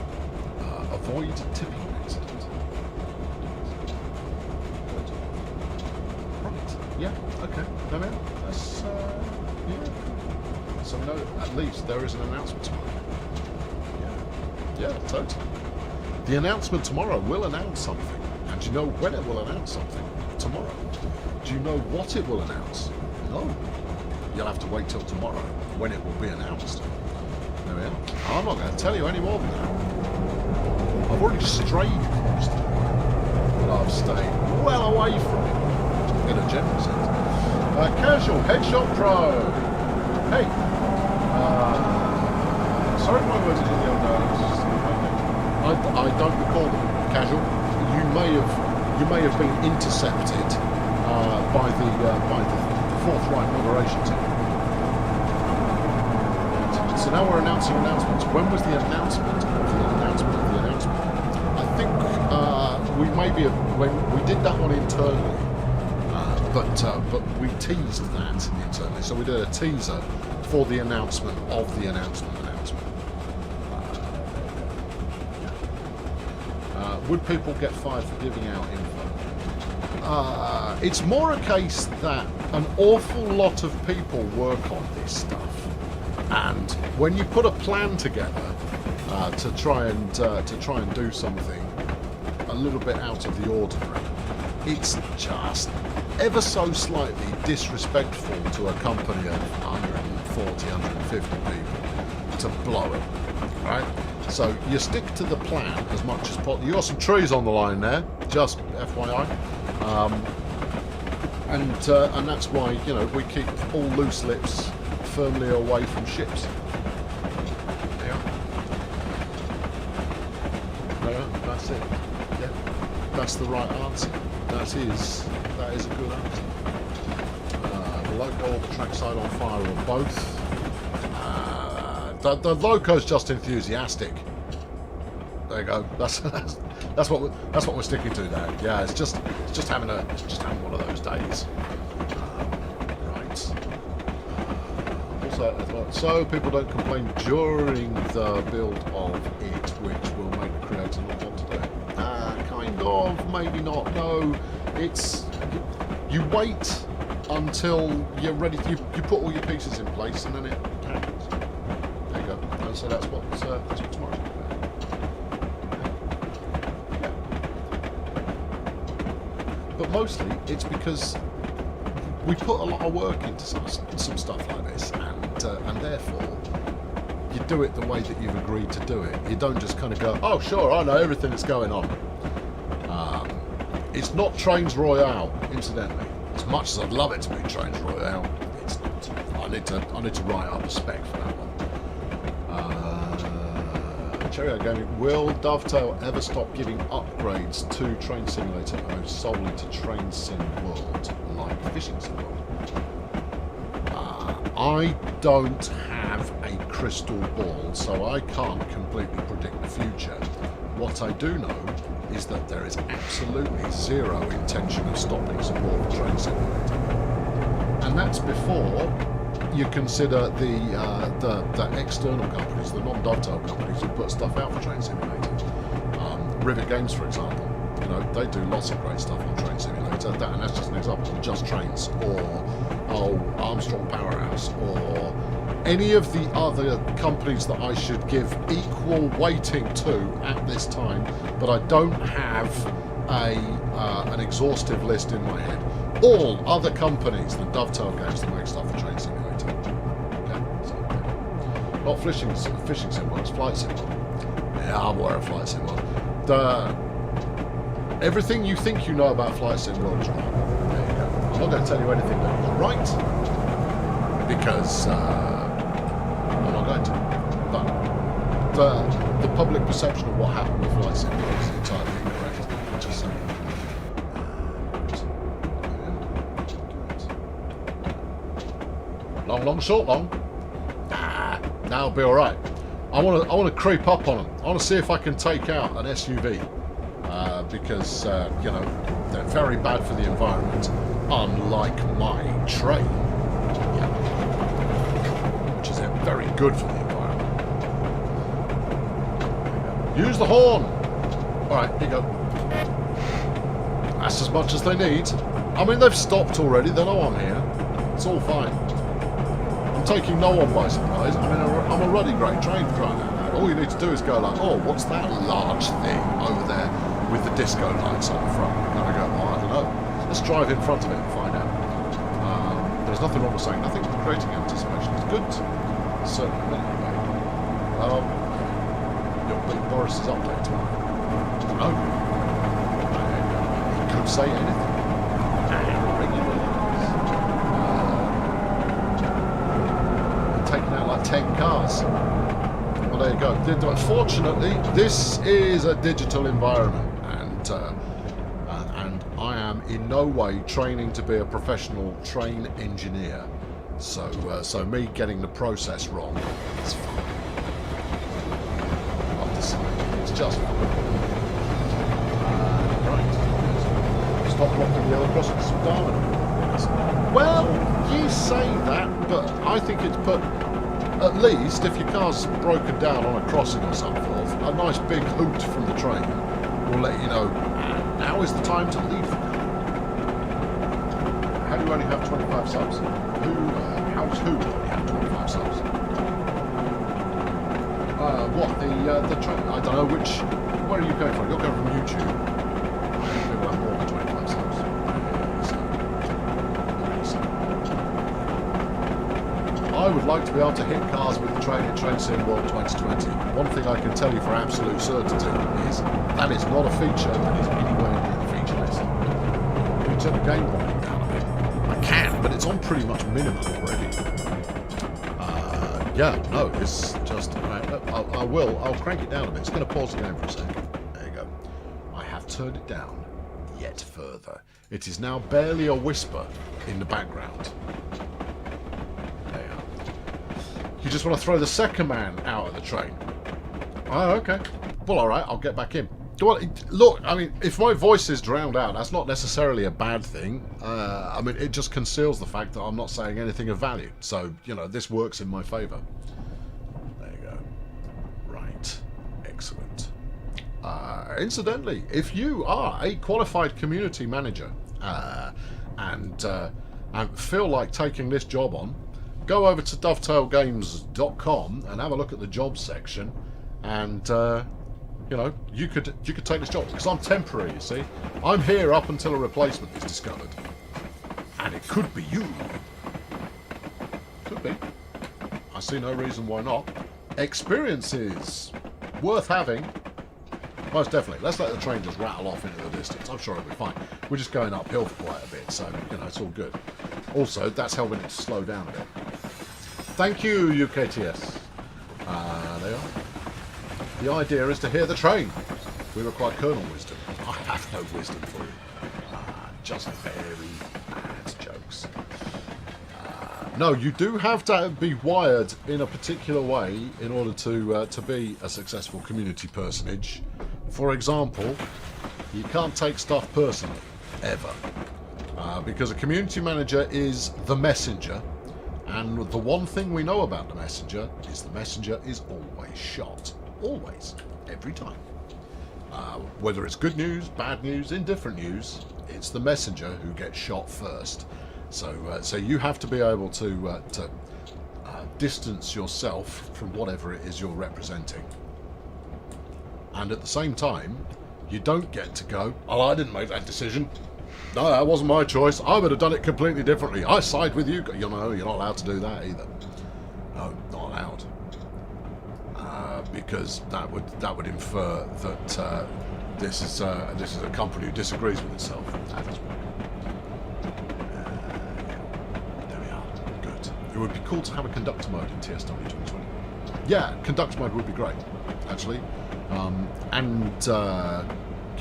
Avoid tipping accident. Right. Yeah. Okay. No, man. That's yeah. So no. At least there is an announcement tomorrow. Yeah, totally. The announcement tomorrow will announce something. And do you know when it will announce something? Tomorrow. Do you know what it will announce? No. You'll have to wait till tomorrow when it will be announced. There we are. I'm not going to tell you any more than that. I've already strayed across the but I've stayed well away from it. In a general sense. Casual Headshot Pro. Hey. Sorry if my words are in the other. I don't recall them casual. You may have been intercepted by the forthright moderation team. So now we're announcing announcements. When was the announcement of the announcement of the announcement? I think we did that one internally, but we teased that internally. So we did a teaser for the announcement of the announcement. Would people get fired for giving out info? It's more a case that an awful lot of people work on this stuff, and when you put a plan together to try and do something a little bit out of the ordinary, it's just ever so slightly disrespectful to a company of 140, 150 people to blow it, right? So you stick to the plan as much as possible. You got some trees on the line there, just FYI, and that's why we keep all loose lips firmly away from ships. Yeah, that's it. Yeah, that's the right answer. That is a good answer. The loco or the trackside on fire or both. The loco's just enthusiastic. There you go. That's what we're sticking to now. Yeah, it's just having one of those days. Right. Also, so people don't complain during the build of it, which will make the creator not want to do it. kind of, maybe not. No, it's you wait until you're ready. You put all your pieces in place, and then it happens. There you go. And so that's what tomorrow's about. Yeah. But mostly, it's because we put a lot of work into some stuff like this, and therefore you do it the way that you've agreed to do it. You don't just kind of go, oh sure, I know everything that's going on. It's not Trains Royale, incidentally. As much as I'd love it to be Trains Royale, it's not. I need to write up a spec for that one. Cheerio Gaming, will Dovetail ever stop giving upgrades to Train Simulator modes solely to Train Sim World, like Fishing Sim World? I don't have a crystal ball, so I can't completely predict the future. What I do know is that there is absolutely zero intention of stopping support for Train Simulator, and that's before you consider the external companies, the non-Dovetail companies who put stuff out for Train Simulator. Rivet Games, for example, you know, they do lots of great stuff on Train Simulator, and that's just an example of Just Trains, or Armstrong Powerhouse, or any of the other companies that I should give equal weighting to at this time, but I don't have an exhaustive list in my head. All other companies than Dovetail Games that make stuff for Train Simulator. Okay, so yeah. Not fishing sim world, it's flight sim world. Yeah, I'm aware of flight sim world. Everything you think you know about flight sim world is wrong. There you go. I'm not going to tell you anything that is right, because I'm not going to. But the public perception of what happened with flight sim world is entirely incorrect. Just saying. Long, short, long. Nah, that'll be all right. I want to creep up on them. I want to see if I can take out an SUV, because you know, they're very bad for the environment, unlike my train, yeah, which is very good for the environment. Use the horn. All right, here you go. That's as much as they need. I mean, they've stopped already. They know I'm here. It's all fine. I'm taking no one by surprise. I mean, I'm a ruddy great train crying out loud. All you need to do is go like, oh, what's that large thing over there with the disco lights on the front? And I go, oh, I don't know. Let's drive in front of it and find out. There's nothing wrong with saying nothing. Creating anticipation is good. Certainly. Your Big Boris's update tomorrow. I don't know. He could say anything. Taking out like 10 cars. Well, there you go. Fortunately, this is a digital environment, and I am in no way training to be a professional train engineer. So me getting the process wrong is fine. I've decided it's just fine. Right. Stop blocking the yellow crossings. Darwin. Well, you say that, but I think it's put, at least if your car's broken down on a crossing or so forth, a nice big hoot from the train will let you know, now is the time to leave the car. How do you only have 25 subs? How's who only have 25 subs? What, the train? I don't know which, where are you going from? You're going from YouTube. People have more than 25 subs. I would like to be able to hit cars with the train in Train Sim World 2020. One thing I can tell you for absolute certainty is that is not a feature that is anywhere near the feature list. Can you turn the game volume down a bit? I can, but it's on pretty much minimum already. Yeah, no, it's just... I'll crank it down a bit. It's going to pause the game for a second. There you go. I have turned it down yet further. It is now barely a whisper in the background. You just want to throw the second man out of the train. Oh, okay. Well, all right, I'll get back in. Look, I mean, if my voice is drowned out, that's not necessarily a bad thing. I mean, it just conceals the fact that I'm not saying anything of value. So, you know, this works in my favour. There you go. Right. Excellent. incidentally, if you are a qualified community manager and feel like taking this job on, go over to dovetailgames.com and have a look at the jobs section, and you know, you could take this job, because I'm temporary, you see. I'm here up until a replacement is discovered, and it could be you. Could be. I see no reason why not. Experience is worth having. Most definitely. Let's let the train just rattle off into the distance. I'm sure it'll be fine. We're just going uphill for quite a bit, so, you know, it's all good. Also, that's helping it to slow down a bit. Thank you, UKTS. There you are. The idea is to hear the train. We require Colonel wisdom. I have no wisdom for you. Just very bad jokes. No, you do have to be wired in a particular way in order to be a successful community personage. For example, you can't take stuff personally, ever. Because a community manager is the messenger, and the one thing we know about the messenger is always shot. Always. Every time. Whether it's good news, bad news, indifferent news, it's the messenger who gets shot first. So you have to be able to distance yourself from whatever it is you're representing. And at the same time, you don't get to go, oh, I didn't make that decision. No, that wasn't my choice. I would have done it completely differently. I side with you. You know, you're not allowed to do that either. No, not allowed. Because that would infer that this is a company who disagrees with itself. That doesn't work. There we are. Good. It would be cool to have a conductor mode in TSW 2020. Yeah, conductor mode would be great, actually. You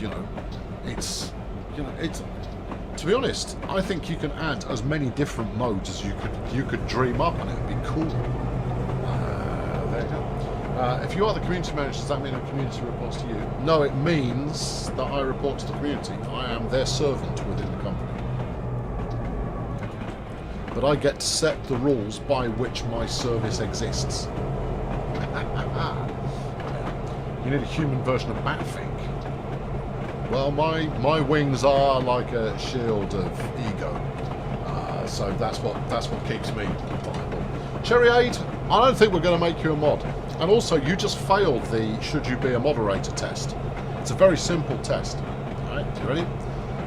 know, it's to be honest, I think you can add as many different modes as you could dream up, and it would be cool. There you go. If you are the community manager, does that mean a community reports to you? No, it means that I report to the community. I am their servant within the company. But I get to set the rules by which my service exists. You need a human version of Batfink. Well, my wings are like a shield of ego, so that's what keeps me viable. Cherryade, I don't think we're going to make you a mod. And also, you just failed the should you be a moderator test. It's a very simple test. All right, you ready?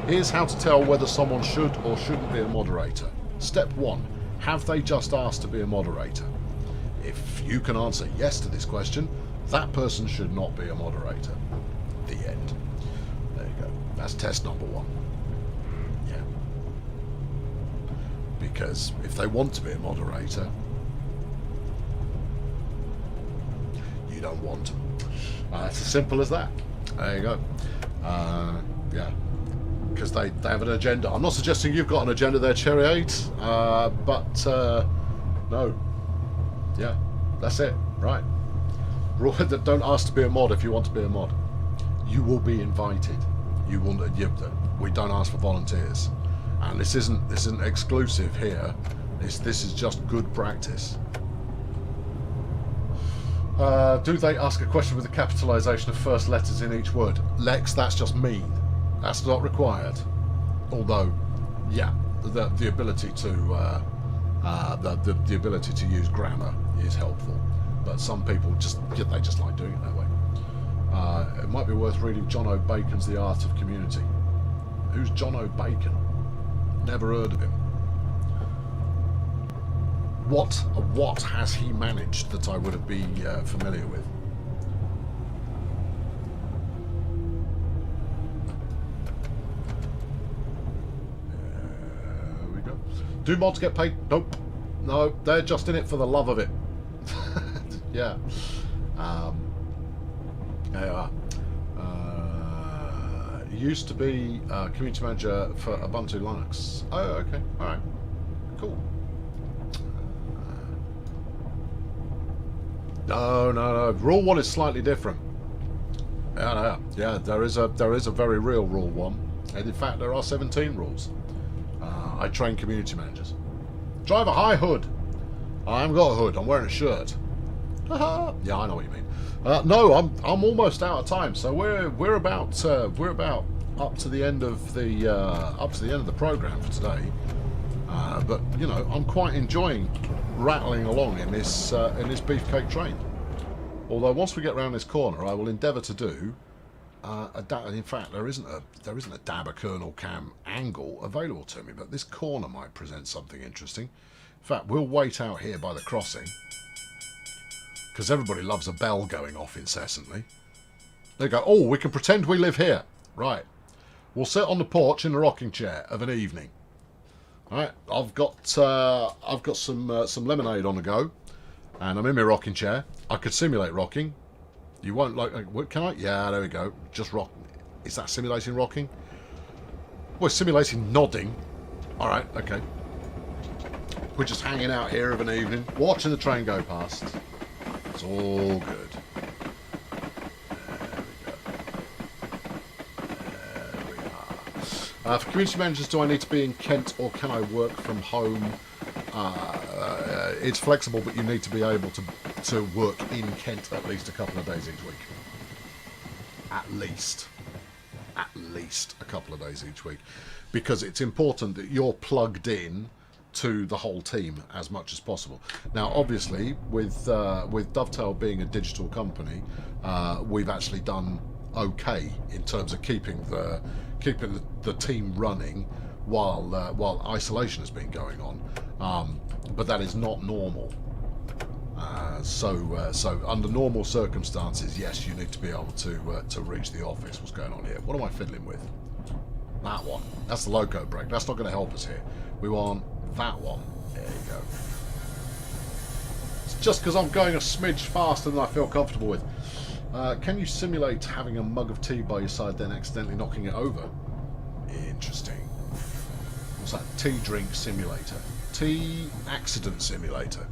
Here's how to tell whether someone should or shouldn't be a moderator. Step 1, have they just asked to be a moderator? If you can answer yes to this question, that person should not be a moderator. The end. There you go. That's test number 1. Yeah. Because if they want to be a moderator, you don't want them. It's as simple as that. There you go. Yeah. Because they have an agenda. I'm not suggesting you've got an agenda there, Cherry 8, but no. Yeah, that's it. Right. Rule that don't ask to be a mod if you want to be a mod. You will be invited. You will. We don't ask for volunteers, and this isn't exclusive here. This is just good practice. Do they ask a question with a capitalization of first letters in each word? Lex, that's just mean. That's not required. Although, yeah, the ability to the ability to use grammar is helpful. But some people they just like doing it that way. It might be worth reading John O. Bacon's The Art of Community. Who's John O. Bacon? Never heard of him. What has he managed that I would be familiar with? There we go. Do mods get paid? Nope. No, they're just in it for the love of it. Yeah. There you are. Used to be community manager for Ubuntu Linux. Oh, okay. All right. Cool. No. Rule 1 is slightly different. Yeah. There is a very real Rule 1, and in fact there are 17 rules. I train community managers. Drive a high hood. I haven't got a hood. I'm wearing a shirt. Yeah, I know what you mean. No, I'm almost out of time, so we're about up to the end of the program for today. But you know, I'm quite enjoying rattling along in this beefcake train. Although once we get round this corner, I will endeavour to do in fact, there isn't a dabber kernel cam angle available to me, but this corner might present something interesting. In fact, we'll wait out here by the crossing, because everybody loves a bell going off incessantly. There you go. Oh, we can pretend we live here. Right. We'll sit on the porch in the rocking chair of an evening. All right. I've got some lemonade on the go, and I'm in my rocking chair. I could simulate rocking. You won't like... Can I? Yeah, there we go. Just rock. Is that simulating rocking? Well, it's simulating nodding. All right, okay. We're just hanging out here of an evening, watching the train go past. It's all good. There we are. For community managers, do I need to be in Kent or can I work from home? It's flexible, but you need to be able to work in Kent at least a couple of days each week. At least a couple of days each week, because it's important that you're plugged in to the whole team as much as possible. Now, obviously, with Dovetail being a digital company, we've actually done okay in terms of keeping the team running while isolation has been going on. But that is not normal. So under normal circumstances, yes, you need to be able to reach the office. What's going on here? What am I fiddling with? That one. That's the loco brake. That's not going to help us here. We want that one. There you go. It's just because I'm going a smidge faster than I feel comfortable with. Can you simulate having a mug of tea by your side, then accidentally knocking it over? Interesting. What's that? Tea drink simulator. Tea accident simulator.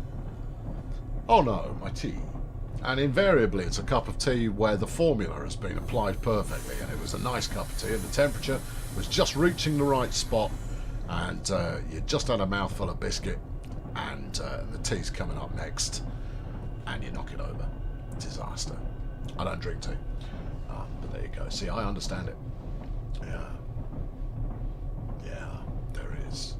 Oh no, my tea. And invariably it's a cup of tea where the formula has been applied perfectly, and it was a nice cup of tea and the temperature was just reaching the right spot, and you just had a mouthful of biscuit, and the tea's coming up next and you knock it over. Disaster. I don't drink tea. But there you go. See, I understand it. Yeah. Yeah, there is.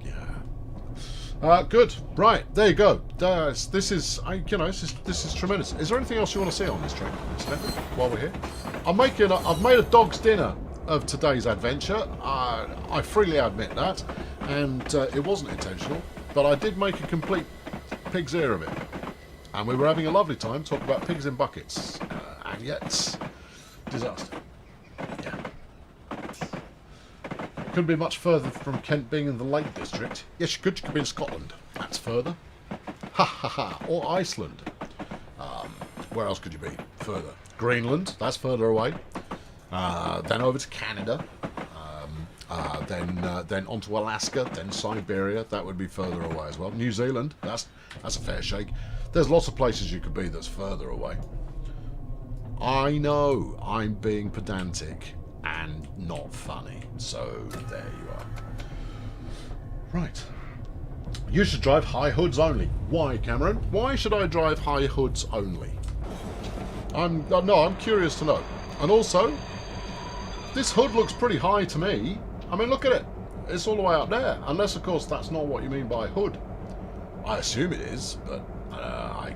Yeah. Good. Right. There you go. This is tremendous. Is there anything else you want to see on this train, incidentally, while we're here? I've made a dog's dinner of today's adventure. I freely admit that, and it wasn't intentional, but I did make a complete pig's ear of it. And we were having a lovely time talking about pigs in buckets, and yet disaster. Yeah. Couldn't be much further from Kent being in the Lake District. Yes, you could be in Scotland. That's further. Ha ha ha. Or Iceland. Where else could you be? Further. Greenland. That's further away. Then over to Canada. Then onto Alaska. Then Siberia. That would be further away as well. New Zealand. That's a fair shake. There's lots of places you could be that's further away. I know I'm being pedantic and not funny. So there you are. Right. You should drive high hoods only. Why, Cameron? Why should I drive high hoods only? I'm curious to know. And also, this hood looks pretty high to me. I mean, look at it. It's all the way up there. Unless, of course, that's not what you mean by hood. I assume it is, but I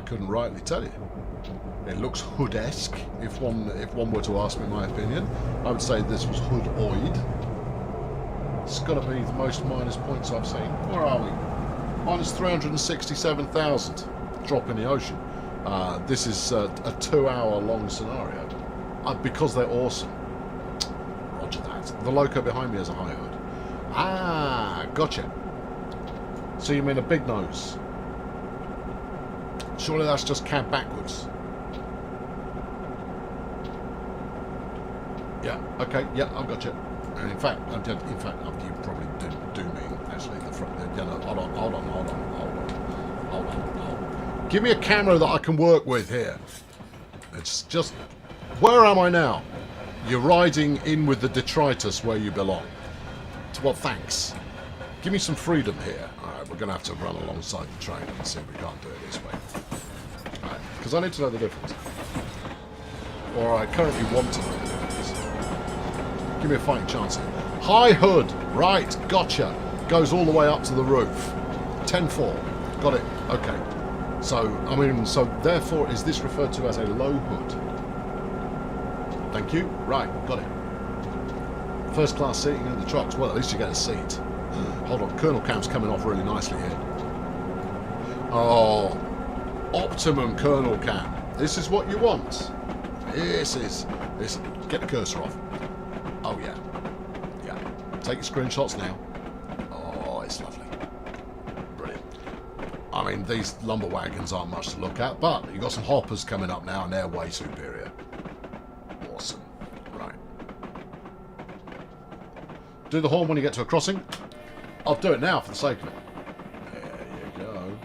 couldn't rightly tell you. It looks hood-esque. If one were to ask me my opinion, I would say this was hood-oid. It's got to be the most minus points I've seen. Where are we? Minus 367,000. Drop in the ocean. This is a 2-hour-long scenario. Because they're awesome. Roger that. The loco behind me has a high hood. Ah, gotcha. So you mean a big nose? Surely that's just cab backwards. Yeah. Okay. Yeah, I've got you. And in fact, you probably do mean actually the front. Hold on. Give me a camera that I can work with here. It's just, where am I now? You're riding in with the detritus where you belong. Well, thanks. Give me some freedom here. All right, we're going to have to run alongside the train and see if we can't do it this way. Because I need to know the difference. Or I currently want to know the difference. Give me a fighting chance here. High hood. Right, gotcha. Goes all the way up to the roof. 10-4. Got it. Okay. So, I mean, so therefore, is this referred to as a low hood? Thank you. Right, got it. First class seating in the trucks. Well, at least you get a seat. Hold on, Colonel Cam's coming off really nicely here. Oh, optimum Colonel Cam. This is what you want. This. Get the cursor off. Oh yeah, yeah. Take your screenshots now. Oh, it's lovely. Brilliant. I mean, these lumber wagons aren't much to look at, but you've got some hoppers coming up now, and they're way superior. Awesome. Right. Do the horn when you get to a crossing. I'll do it now for the sake of it. There you go.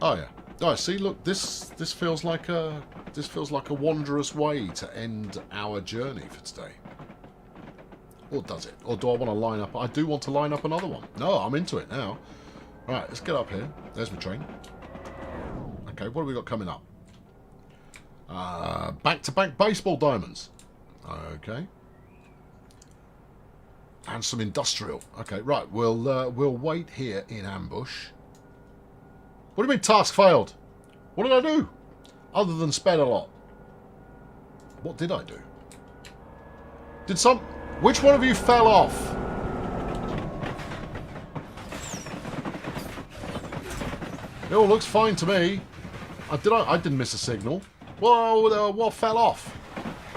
Oh yeah. Oh, see, look, this feels like a wondrous way to end our journey for today. Or does it? Or do I want to line up? I do want to line up another one. No, I'm into it now. Right, let's get up here. There's my train. Okay, what have we got coming up? Back-to-back baseball diamonds. Okay. And some industrial. Okay, right. We'll wait here in ambush. What do you mean task failed? What did I do? Other than sped a lot. What did I do? Which one of you fell off? It all looks fine to me. I didn't miss a signal. Whoa, what fell off?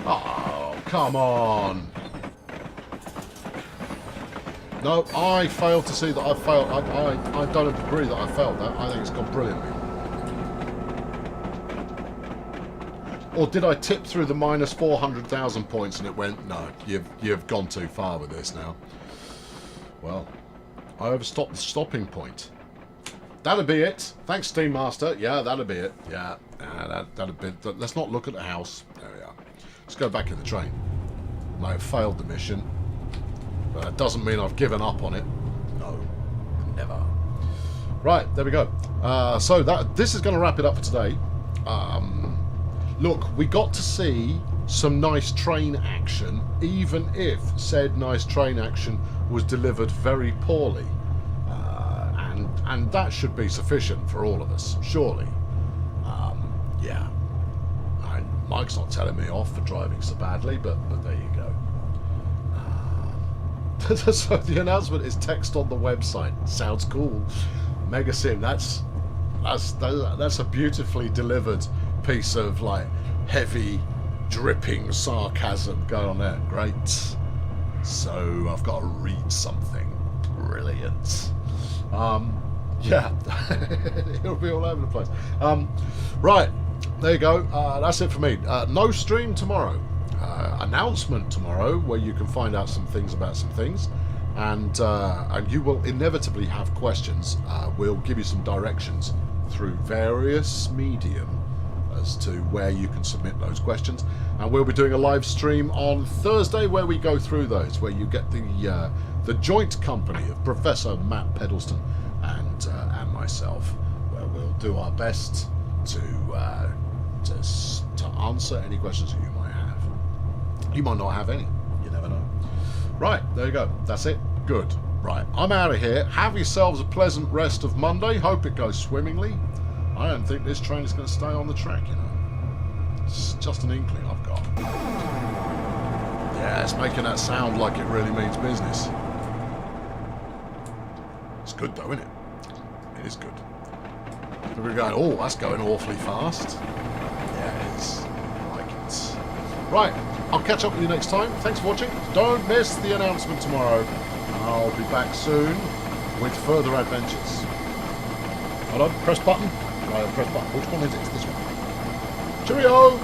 Oh, come on. No, I failed to see that I failed. I don't agree that I failed that. I think it's gone brilliantly. Or did I tip through the minus 400,000 points and it went, no, you've gone too far with this now. Well, I overstopped the stopping point. That'll be it. Thanks, Steam Master. Yeah, that'll be it. Yeah, that'll be it. Let's not look at the house. There we are. Let's go back in the train. I have failed the mission. But that doesn't mean I've given up on it. No, never. Right, there we go. So this is going to wrap it up for today. Look, we got to see some nice train action, even if said nice train action was delivered very poorly. And that should be sufficient for all of us, surely. Yeah. Mike's not telling me off for driving so badly, but there you go. So the announcement is text on the website. Sounds cool. Megasim, that's a beautifully delivered piece of like heavy dripping sarcasm going on there. Great. So I've got to read something. Brilliant. Yeah. It'll be all over the place. Right. There you go. That's it for me. No stream tomorrow. Announcement tomorrow where you can find out some things about some things, and you will inevitably have questions. We'll give you some directions through various medium as to where you can submit those questions, and we'll be doing a live stream on Thursday where we go through those, where you get the joint company of Professor Matt Peddleston and myself, where we'll do our best to answer any questions that you might have. You might not have any. You never know. Right, there you go. That's it. Good. Right, I'm out of here. Have yourselves a pleasant rest of Monday. Hope it goes swimmingly. I don't think this train is going to stay on the track, you know. It's just an inkling I've got. Yeah, it's making that sound like it really means business. It's good though, isn't it? It is good. But we're going, oh, that's going awfully fast. Yeah, it is. I like it. Right. I'll catch up with you next time. Thanks for watching. Don't miss the announcement tomorrow. I'll be back soon with further adventures. Hold on, press button. Right, press button. Which one is it? It's this one. Cheerio!